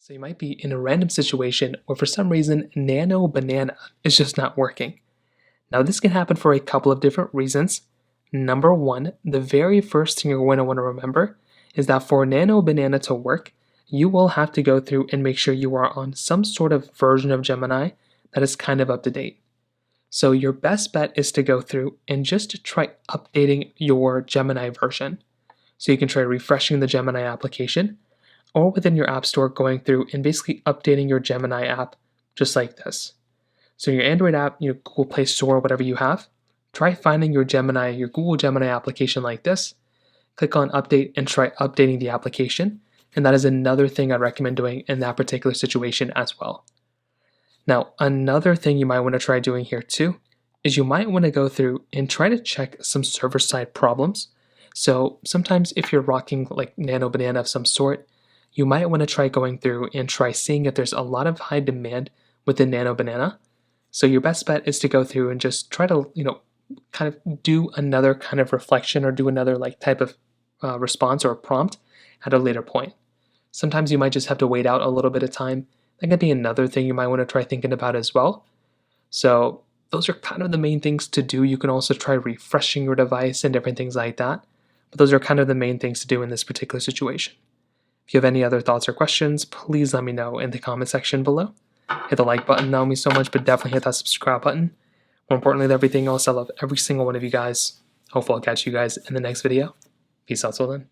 So you might be in a random situation where for some reason Nano Banana is just not working. Now this can happen for a couple of different reasons. Number one, the very first thing you're going to want to remember is that for Nano Banana to work, you will have to go through and make sure you are on some sort of version of Gemini that is kind of up to date. So your best bet is to go through and just to try updating your Gemini version. So you can try refreshing the Gemini application, or within your app store going through and basically updating your Gemini app just like this. So your Android app, your Google Play Store, whatever you have, try finding your Google Gemini application like this, click on update and try updating the application. And that is another thing I recommend doing in that particular situation as well. Now, another thing you might want to try doing here too is you might want to go through and try to check some server-side problems. So sometimes if you're rocking like Nano Banana of some sort, you might want to try going through and try seeing if there's a lot of high demand within Nano Banana. So your best bet is to go through and just try to, kind of do another kind of reflection or do another like type of response or prompt at a later point. Sometimes you might just have to wait out a little bit of time. That could be another thing you might want to try thinking about as well. So those are kind of the main things to do. You can also try refreshing your device and different things like that. But those are kind of the main things to do in this particular situation. If you have any other thoughts or questions, please let me know in the comment section below. Hit the like button, that would mean so much, but definitely hit that subscribe button. More importantly than everything else, I love every single one of you guys. Hopefully I'll catch you guys in the next video. Peace out till then.